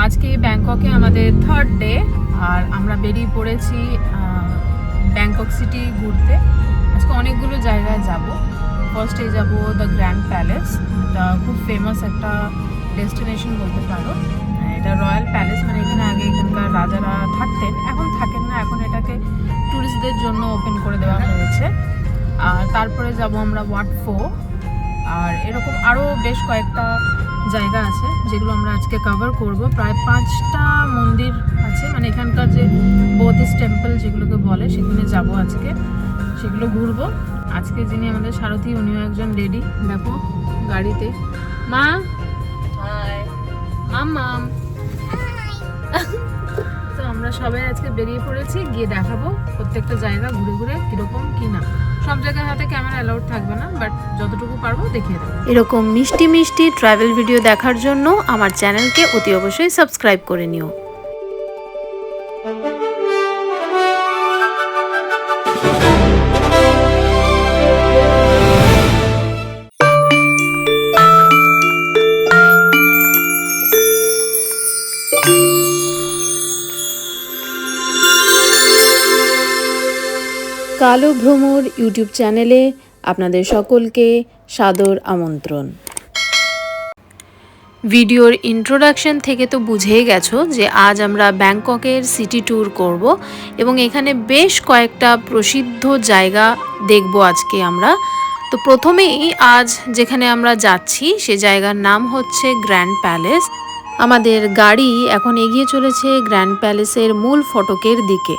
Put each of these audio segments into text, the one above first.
আজকে ব্যাংককে আমাদের থার্ড ডে, আর আমরা বেরিয়ে পড়েছি ব্যাংকক সিটি ঘুরতে। আজকে অনেকগুলো জায়গায় যাব। ফার্স্টে যাব দ্য গ্র্যান্ড প্যালেস, এটা খুব ফেমাস একটা ডেস্টিনেশন বলতে পারো। এটা রয়্যাল প্যালেস, মানে এখানে আগে এখানকার রাজারা থাকতেন, এখন থাকেন না, এখন এটাকে ট্যুরিস্টদের জন্য ওপেন করে দেওয়া হয়েছে। আর তারপরে যাব আমরা ওয়াট ফো, আর এরকম আরও বেশ কয়েকটা জায়গা আছে যেগুলো আমরা আজকে কভার করব। প্রায় 5টা মন্দির আছে, মানে এখানকার যে বৌদ্ধিস্ট টেম্পল যেগুলোকে বলে সেখানে যাব আজকে, সেগুলো ঘুরবো। আজকে যিনি আমাদের সারথি উনিও একজন লেডি, দেখো গাড়িতে। মা মাম তো আমরা সবাই আজকে বেরিয়ে পড়েছি, গিয়ে দেখাবো প্রত্যেকটা জায়গা ঘুরে ঘুরে কিরকম কি না। সব জায়গায় হাতে ক্যামেরা অ্যালাউড থাকবে না, বাট যতটুকু পারবো দেখিয়ে দেবো। এরকম মিষ্টি মিষ্টি ট্রাভেল ভিডিও দেখার জন্য আমার চ্যানেলকে অতি অবশ্যই সাবস্ক্রাইব করে নিও। কালো ভ্রমর ইউটিউব চ্যানেলে আপনাদের সকলকে সাদর আমন্ত্রণ। ভিডিওর ইন্ট্রোডাকশন থেকে তো বুঝেই গেছো যে আজ আমরা ব্যাংককের সিটি ট্যুর করব এবং এখানে বেশ কয়েকটা প্রসিদ্ধ জায়গা দেখব আজকে আমরা। তো প্রথমেই আজ যেখানে আমরা যাচ্ছি সে জায়গার নাম হচ্ছে গ্র্যান্ড প্যালেস। আমাদের গাড়ি এখন এগিয়ে চলেছে গ্র্যান্ড প্যালেসের মূল ফটকের দিকে।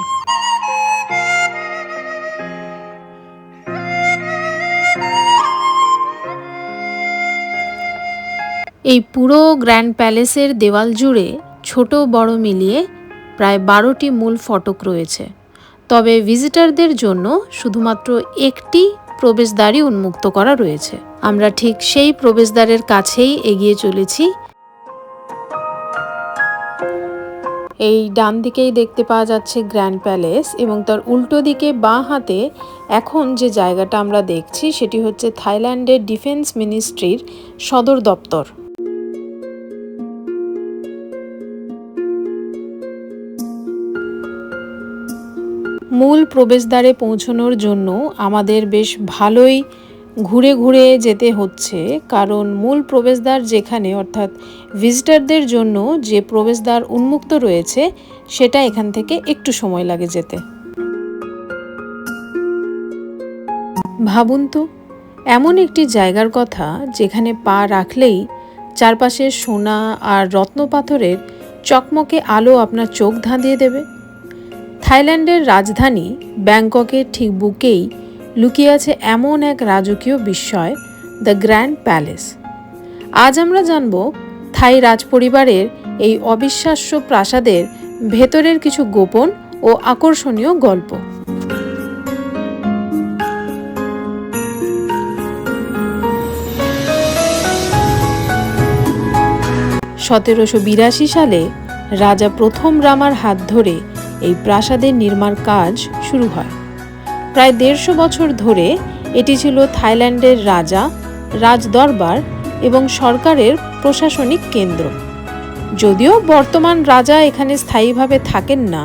এই পুরো গ্র্যান্ড প্যালেসের দেওয়াল জুড়ে ছোট বড় মিলিয়ে প্রায় 12টি মূল ফটক রয়েছে, তবে ভিজিটারদের জন্য শুধুমাত্র একটি প্রবেশদ্বারই উন্মুক্ত করা রয়েছে। আমরা ঠিক সেই প্রবেশদ্বারের কাছেই এগিয়ে চলেছি। এই ডান দিকেই দেখতে পাওয়া যাচ্ছে গ্র্যান্ড প্যালেস এবং তার উল্টো দিকে বাঁ হাতে এখন যে জায়গাটা আমরা দেখছি সেটি হচ্ছে থাইল্যান্ডের ডিফেন্স মিনিস্ট্রির সদর দপ্তর। মূল প্রবেশদ্বারে পৌঁছানোর জন্য আমাদের বেশ ভালোই ঘুরে ঘুরে যেতে হচ্ছে, কারণ মূল প্রবেশদ্বার যেখানে, অর্থাৎ ভিজিটারদের জন্য যে প্রবেশদ্বার উন্মুক্ত রয়েছে সেটা এখান থেকে একটু সময় লাগে যেতে। ভাবুন তো, এমন একটি জায়গার কথা যেখানে পা রাখলেই চারপাশে সোনা আর রত্নপাথরের চকমকে আলো আপনার চোখ ধাঁধিয়ে দেবে। থাইল্যান্ডের রাজধানী ব্যাংককের ঠিক বুকেই লুকিয়ে আছে এমন এক রাজকীয় বিস্ময়, দ্য গ্র্যান্ড প্যালেস। আজ আমরা জানব থাই রাজপরিবারের এই অবিশ্বাস্য প্রাসাদের ভেতরের কিছু গোপন ও আকর্ষণীয় গল্প। 1782 সালে রাজা প্রথম রামার হাত ধরে এই প্রাসাদের নির্মাণ কাজ শুরু হয়। প্রায় 150 বছর ধরে এটি ছিল থাইল্যান্ডের রাজা, রাজদরবার এবং সরকারের প্রশাসনিক কেন্দ্র। যদিও বর্তমান রাজা এখানে স্থায়ীভাবে থাকেন না,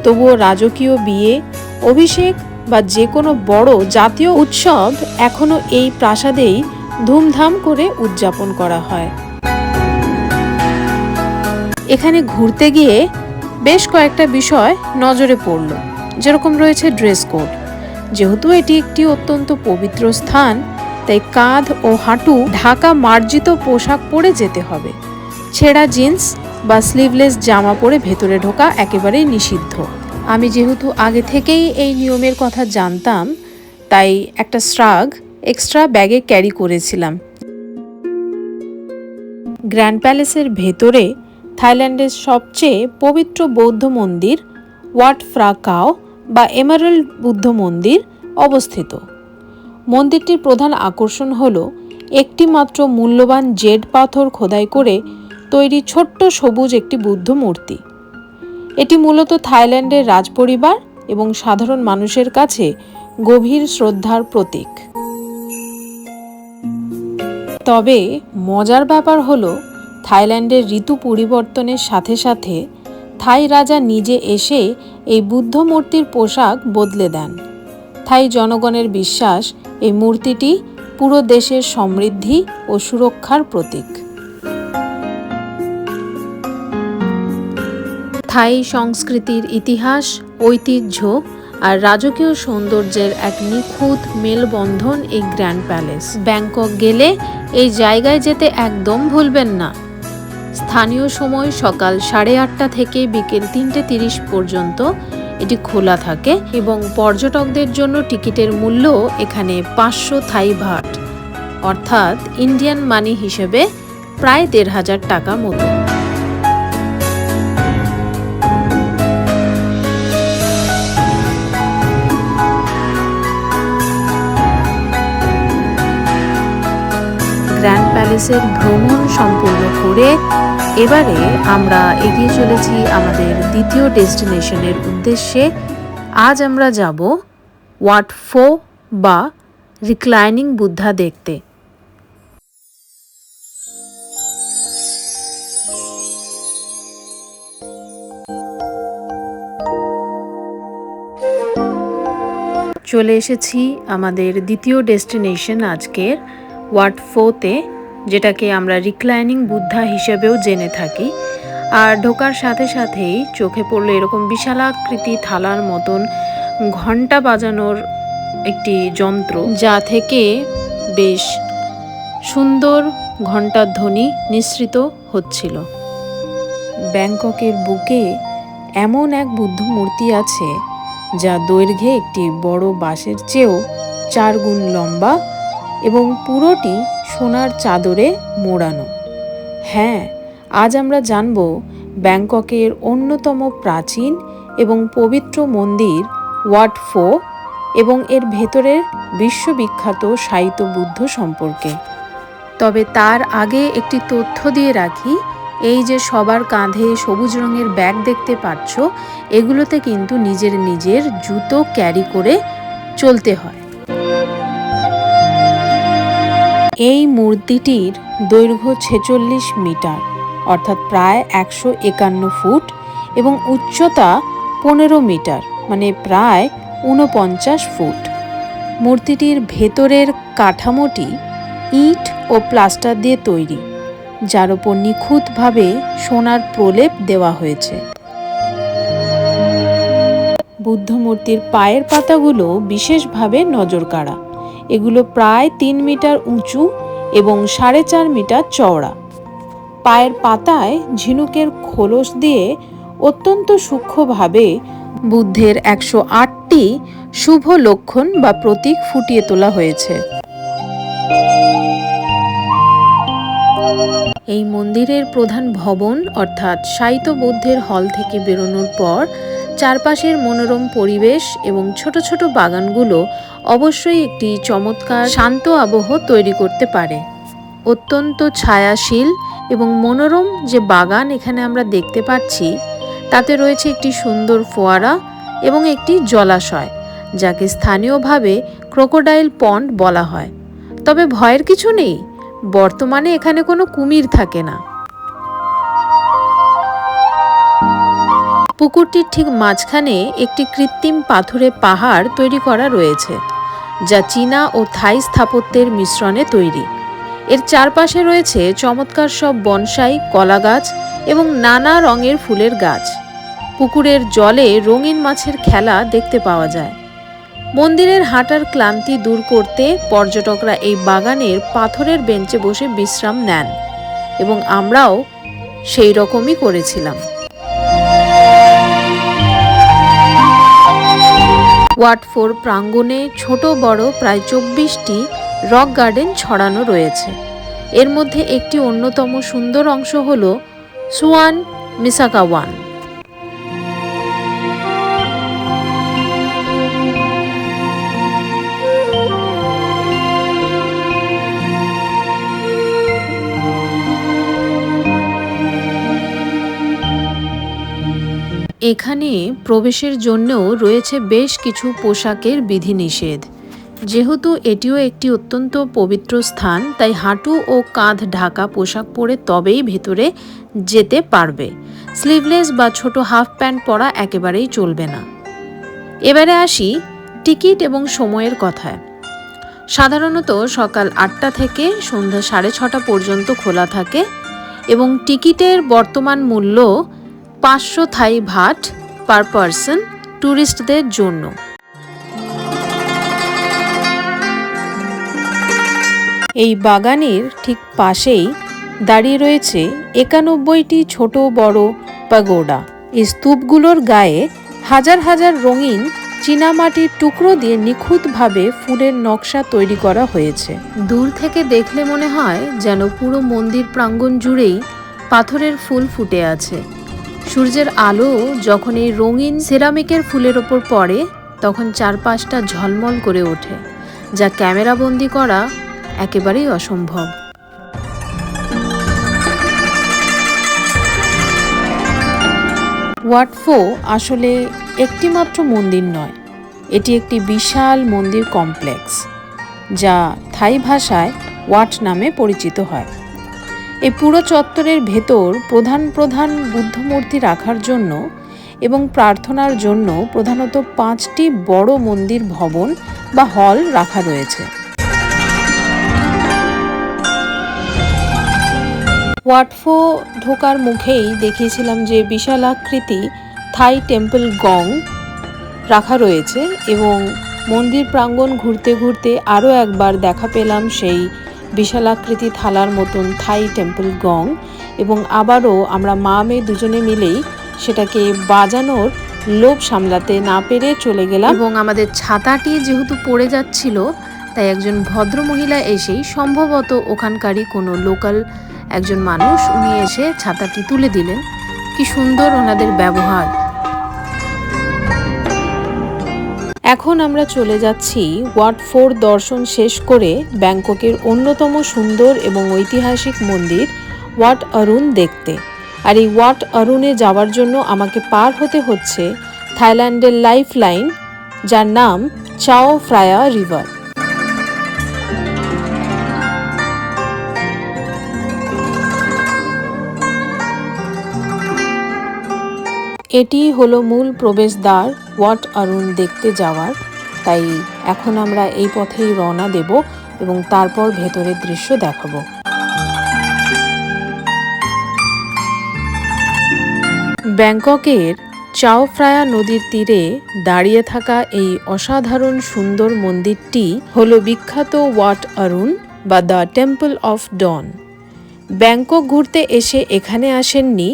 তবুও রাজকীয় বিয়ে, অভিষেক বা যে কোনো বড় জাতীয় উৎসব এখনো এই প্রাসাদেই ধুমধাম করে উদযাপন করা হয়। এখানে ঘুরতে গিয়ে বেশ কয়েকটা বিষয় নজরে পড়ল, যেরকম রয়েছে ড্রেস কোড। যেহেতু এটি একটি অত্যন্ত পবিত্র স্থান, তাই কাঁধ ও হাঁটু ঢাকা মার্জিত পোশাক পরে যেতে হবে। ছেঁড়া জিন্স বা স্লিভলেস জামা পরে ভেতরে ঢোকা একেবারেই নিষিদ্ধ। আমি যেহেতু আগে থেকেই এই নিয়মের কথা জানতাম, তাই একটা শ্রাগ এক্সট্রা ব্যাগে ক্যারি করেছিলাম। গ্র্যান্ড প্যালেসের ভেতরে থাইল্যান্ডের সবচেয়ে পবিত্র বৌদ্ধ মন্দির ওয়াট ফ্রা কাও বা এমারাল্ড বুদ্ধ মন্দির অবস্থিত। মন্দিরটির প্রধান আকর্ষণ হল একটি মাত্র মূল্যবান জেড পাথর খোদাই করে তৈরি ছোট্ট সবুজ একটি বুদ্ধ মূর্তি। এটি মূলত থাইল্যান্ডের রাজপরিবার এবং সাধারণ মানুষের কাছে গভীর শ্রদ্ধার প্রতীক। তবে মজার ব্যাপার হলো থাইল্যান্ডের ঋতু পরিবর্তনের সাথে সাথে থাই রাজা নিজে এসে এই বুদ্ধ মূর্তির পোশাক বদলে দেন। থাই জনগণের বিশ্বাস এই মূর্তিটি পুরো দেশের সমৃদ্ধি ও সুরক্ষার প্রতীক। থাই সংস্কৃতির ইতিহাস, ঐতিহ্য আর রাজকীয় সৌন্দর্যের এক নিখুঁত মেলবন্ধন এই গ্র্যান্ড প্যালেস। ব্যাংকক গেলে এই জায়গায় যেতে একদম ভুলবেন না। স্থানীয় সময় সকাল 8:30 থেকে বিকেল 3:30 পর্যন্ত এটি খোলা থাকে এবং পর্যটকদের জন্য টিকিটের মূল্য এখানে 500 থাই বাট, অর্থাৎ ইন্ডিয়ান মানি হিসেবে প্রায় 1,500 টাকা মতো। গ্র্যান্ড প্যালেসের ভ্রমণ সম্পূর্ণ করে এবারে আমরা এগিয়ে চলেছি আমাদের দ্বিতীয় ডেস্টিনেশনের উদ্দেশ্যে। আজ আমরা যাব ওয়াট ফো বা রিক্লাইনিং বুদ্ধা দেখতে। চলে এসেছি আমাদের দ্বিতীয় ডেস্টিনেশন আজকের ওয়াট ফোতে, যেটাকে আমরা রিক্লাইনিং বুদ্ধা হিসেবেও জেনে থাকি। আর ঢোকার সাথে সাথেই চোখে পড়লো এরকম বিশালাকৃতি থালার মতন ঘন্টা বাজানোর একটি যন্ত্র, যা থেকে বেশ সুন্দর ঘন্টার ধ্বনি নিঃসৃত হচ্ছিল। ব্যাংককের বুকে এমন এক বুদ্ধ মূর্তি আছে যা দৈর্ঘ্যে একটি বড় বাঁশের চেয়েও 4 গুণ লম্বা এবং পুরোটি সোনার চাদরে মোড়ানো। হ্যাঁ, আজ আমরা জানব ব্যাংককের অন্যতম প্রাচীন এবং পবিত্র মন্দির ওয়াট ফো এবং এর ভেতরের বিশ্ববিখ্যাত শায়িত বুদ্ধ সম্পর্কে। তবে তার আগে একটি তথ্য দিয়ে রাখি, এই যে সবার কাঁধে সবুজ রঙের ব্যাগ দেখতে পাচ্ছ, এগুলোতে কিন্তু নিজের জুতো ক্যারি করে চলতে হয়। এই মূর্তিটির দৈর্ঘ্য 46 মিটার, অর্থাৎ প্রায় 151 ফুট এবং উচ্চতা 15 মিটার, মানে প্রায় 49 ফুট। মূর্তিটির ভেতরের কাঠামোটি ইট ও প্লাস্টার দিয়ে তৈরি, যার উপর নিখুঁতভাবে সোনার প্রলেপ দেওয়া হয়েছে। বুদ্ধ মূর্তির পায়ের পাতাগুলো বিশেষভাবে নজরকাড়া। এগুলো প্রায় 3 মিটার উঁচু এবং 4.5 মিটার চওড়া। পায়ের পাতায় ঝিনুকের খোলস দিয়ে অত্যন্ত সূক্ষ্মভাবে বুদ্ধের 108টি শুভ লক্ষণ বা প্রতীক ফুটিয়ে তোলা হয়েছে। এই মন্দিরের প্রধান ভবন অর্থাৎ শায়িত বুদ্ধের হল থেকে বেরোনোর পর চারপাশের মনোরম পরিবেশ এবং ছোট ছোট বাগানগুলো অবশ্যই একটি চমৎকার শান্ত আবহ তৈরি করতে পারে। অত্যন্ত ছায়াশীল এবং মনোরম যে বাগান এখানে আমরা দেখতে পাচ্ছি, তাতে রয়েছে একটি সুন্দর ফোয়ারা এবং একটি জলাশয়, যাকে স্থানীয়ভাবে ক্রোকোডাইল পন্ড বলা হয়। তবে ভয়ের কিছু নেই, বর্তমানে এখানে কোনো কুমির থাকে না। পুকুরটির ঠিক মাঝখানে একটি কৃত্রিম পাথুরে পাহাড় তৈরি করা রয়েছে, যা চীনা ও থাই স্থাপত্যের মিশ্রণে তৈরি। এর চারপাশে রয়েছে চমৎকার সব বনসাই, কলা গাছ এবং নানা রঙের ফুলের গাছ। পুকুরের জলে রঙিন মাছের খেলা দেখতে পাওয়া যায়। মন্দিরের হাঁটার ক্লান্তি দূর করতে পর্যটকরা এই বাগানের পাথরের বেঞ্চে বসে বিশ্রাম নেন এবং আমরাও সেই রকমই করেছিলাম। ওয়াট ফোর প্রাঙ্গণে ছোট বড় প্রায় 24টি রক গার্ডেন ছড়ানো রয়েছে। এর মধ্যে একটি অন্যতম সুন্দর অংশ হল সুয়ান মিসাকাওয়ান। এখানে প্রবেশের জন্যও রয়েছে বেশ কিছু পোশাকের বিধিনিষেধ। যেহেতু এটিও একটি অত্যন্ত পবিত্র স্থান, তাই হাঁটু ও কাঁধ ঢাকা পোশাক পরে তবেই ভেতরে যেতে পারবে। স্লিভলেস বা ছোট হাফ প্যান্ট পরা একেবারেই চলবে না। এবারে আসি টিকিট এবং সময়ের কথায়। সাধারণত সকাল 8টা থেকে সন্ধ্যা 6:30 পর্যন্ত খোলা থাকে এবং টিকিটের বর্তমান মূল্য 500 থাই ভাট পার পারসন ট্যুরিস্টদের জন্য। এই বাগানের ঠিক পাশেই দাঁড়িয়ে রয়েছে 91টি ছোট বড় পাগোডা। এই স্তূপগুলোর গায়ে হাজার হাজার রঙিন চীনামাটির টুকরো দিয়ে নিখুঁতভাবে ফুলের নকশা তৈরি করা হয়েছে। দূর থেকে দেখলে মনে হয় যেন পুরো মন্দির প্রাঙ্গণ জুড়েই পাথরের ফুল ফুটে আছে। সূর্যের আলো যখন এই রঙিন সেরামিকের ফুলের ওপর পড়ে তখন চারপাশটা ঝলমল করে ওঠে, যা ক্যামেরাবন্দি করা একেবারেই অসম্ভব। ওয়াট ফো আসলে একটিমাত্র মন্দির নয়, এটি একটি বিশাল মন্দির কমপ্লেক্স, যা থাই ভাষায় ওয়াট নামে পরিচিত হয়। এই পুরো চত্বরের ভেতর প্রধান প্রধান বুদ্ধমূর্তি রাখার জন্য এবং প্রার্থনার জন্য প্রধানত 5টি বড় মন্দির ভবন বা হল রাখা রয়েছে। ওয়াট ফো ঢোকার মুখেই দেখিয়েছিলাম যে বিশাল আকৃতি থাই টেম্পল গং রাখা রয়েছে এবং মন্দির প্রাঙ্গণ ঘুরতে ঘুরতে আরও একবার দেখা পেলাম সেই বিশাল আকৃতি থালার মতন থাই টেম্পল গং, এবং আবারও আমরা মা মেয়ে দুজনে মিলেই সেটাকে বাজানোর লোভ সামলাতে না পেরে চলে গেলাম। এবং আমাদের ছাতাটি যেহেতু পড়ে যাচ্ছিল, তাই একজন ভদ্র মহিলা এসেই, সম্ভবত ওখানকারই কোনো লোকাল একজন মানুষ, উনি এসে ছাতাটি তুলে দিলেন। কি সুন্দর ওনাদের ব্যবহার। এখন আমরা চলে যাচ্ছি ওয়াট ফোর দর্শন শেষ করে ব্যাংককের অন্যতম সুন্দর এবং ঐতিহাসিক মন্দির ওয়াট অরুণ দেখতে। আর এই ওয়াট অরুণে যাওয়ার জন্য আমাকে পার হতে হচ্ছে থাইল্যান্ডের লাইফ লাইন, যার নাম চাও ফ্রায়া রিভার। এটি হলো মূল প্রবেশদ্বার ওয়াট অরুণ দেখতে যাওয়ার। তাই এখন আমরা এই পথেই রওনা দেব এবং তারপর ভেতরের দৃশ্য দেখাবো। ব্যাংককের চাও ফ্রায়া নদীর তীরে দাঁড়িয়ে থাকা এই অসাধারণ সুন্দর মন্দিরটি হলো বিখ্যাত ওয়াট অরুণ বা the temple of dawn. Bangkok ঘুরতে এসে এখানে আসেননি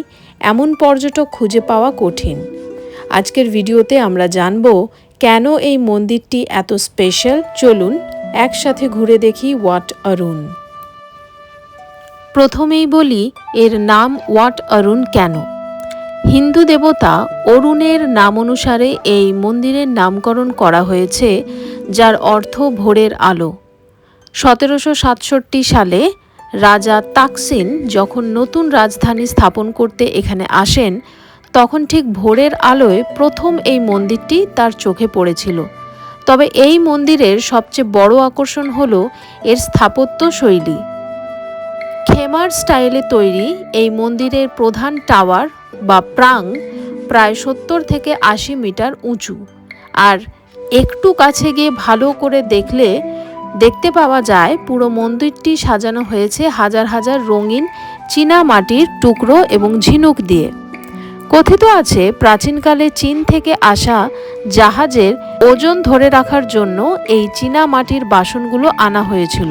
এমন পর্যটক খুঁজে পাওয়া কঠিন। আজকের ভিডিওতে আমরা জানব কেন এই মন্দিরটি এত স্পেশাল। চলুন একসাথে ঘুরে দেখি ওয়াট অরুণ। প্রথমেই বলি এর নাম ওয়াট অরুণ কেন। হিন্দু দেবতা অরুণের নাম অনুসারে এই মন্দিরের নামকরণ করা হয়েছে, যার অর্থ ভোরের আলো। 1767 সালে রাজা তাকসিন যখন নতুন রাজধানী স্থাপন করতে এখানে আসেন, তখন ঠিক ভোরের আলোয় প্রথম এই মন্দিরটি তার চোখে পড়েছিল। তবে এই মন্দিরের সবচেয়ে বড় আকর্ষণ হলো এর স্থাপত্য শৈলী। খেমার স্টাইলে তৈরি এই মন্দিরের প্রধান টাওয়ার বা প্রাং প্রায় 70 থেকে 80 মিটার উঁচু, আর একটু কাছে গিয়ে ভালো করে দেখতে পাওয়া যায় পুরো মন্দিরটি সাজানো হয়েছে হাজার হাজার রঙিন চীনা মাটির টুকরো এবং ঝিনুক দিয়ে। কথিত আছে প্রাচীনকালে চীন থেকে আসা জাহাজের ওজন ধরে রাখার জন্য এই চীনা মাটির বাসনগুলো আনা হয়েছিল,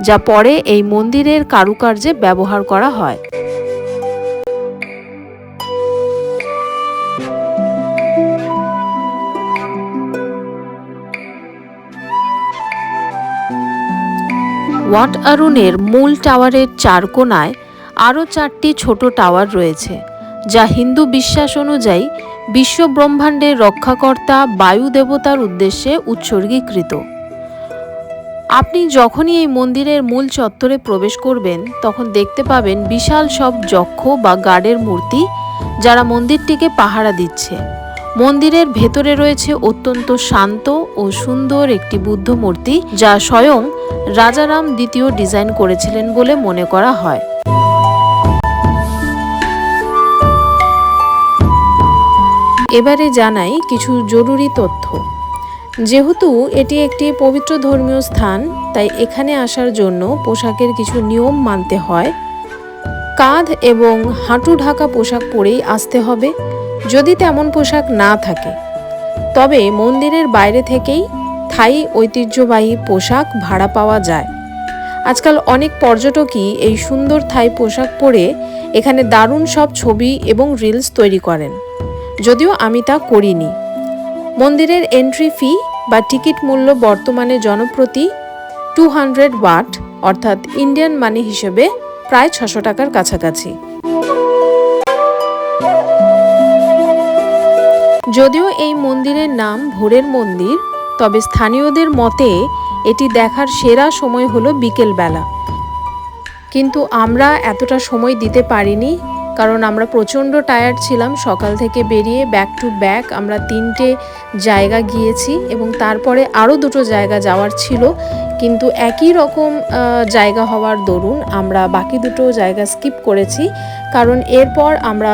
যা পরে এই মন্দিরের কারুকার্যে ব্যবহার করা হয়। ওয়াট অরুণের মূল টাওয়ারের 4 কোণায় আরও 4টি ছোট টাওয়ার রয়েছে, যা হিন্দু বিশ্বাস অনুযায়ী বিশ্ব ব্রহ্মাণ্ডের রক্ষাকর্তা বায়ু দেবতার উদ্দেশ্যে উৎসর্গীকৃত। আপনি যখনই এই মন্দিরের মূল চত্বরে প্রবেশ করবেন, তখন দেখতে পাবেন বিশাল সব যক্ষ বা গার্ডের মূর্তি, যারা মন্দিরটিকে পাহারা দিচ্ছে। মন্দিরের ভেতরে রয়েছে অত্যন্ত শান্ত ও সুন্দর একটি বুদ্ধ মূর্তি, যা স্বয়ং রাজারাম দ্বিতীয় ডিজাইন করেছিলেন বলে মনে করা হয়। এবারে জানাই কিছু জরুরি তথ্য। যেহেতু এটি একটি পবিত্র ধর্মীয় স্থান, তাই এখানে আসার জন্য পোশাকের কিছু নিয়ম মানতে হয়। কাঁধ এবং হাঁটু ঢাকা পোশাক পরেই আসতে হবে যদি তেমন পোশাক না থাকে। তবে মন্দিরের বাইরে থেকেই থাই ঐতিহ্যবাহী পোশাক ভাড়া পাওয়া যায়। আজকাল অনেক পর্যটকই এই সুন্দর থাই পোশাক পরে এখানে দারুণ সব ছবি এবং রিলস তৈরি করেন, যদিও আমি তা করিনি। মন্দিরের এন্ট্রি ফি বা টিকিট মূল্য বর্তমানে জনপ্রতি 200 বাট, অর্থাৎ ইন্ডিয়ান মানি হিসেবে প্রায় 600 টাকার কাছাকাছি। যদিও এই মন্দিরের নাম ভোরের মন্দির, তবে স্থানীয়দের মতে এটি দেখার সেরা সময় হলো বিকেলবেলা। কিন্তু আমরা এতটা সময় দিতে পারিনি, কারণ আমরা প্রচণ্ড টায়ার্ড ছিলাম। সকাল থেকে বেরিয়ে ব্যাক টু ব্যাক আমরা 3টে জায়গা গিয়েছি এবং তারপরে আরও 2টো জায়গা যাওয়ার ছিল, কিন্তু একই রকম জায়গা হওয়ার দরুন আমরা বাকি 2টো জায়গা স্কিপ করেছি। কারণ এরপর আমরা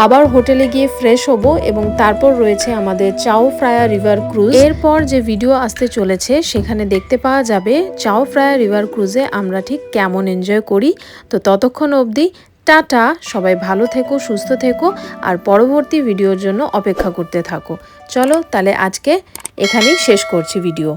আবার হোটেলে গিয়ে ফ্রেশ হব এবং তারপর রয়েছে আমাদের চাও ফ্রায়া রিভার ক্রুজ। এরপর যে ভিডিও আসতে চলেছে সেখানে দেখতে পাওয়া যাবে চাও ফ্রায়া রিভার ক্রুজে আমরা ঠিক কেমন এনজয় করি। তো ততক্ষণ অবধি টাটা, সবাই ভালো থেকো, সুস্থ থেকো আর পরবর্তী ভিডিওর জন্য অপেক্ষা করতে থাকো। চলো তাহলে আজকে এখানেই শেষ করছি ভিডিও।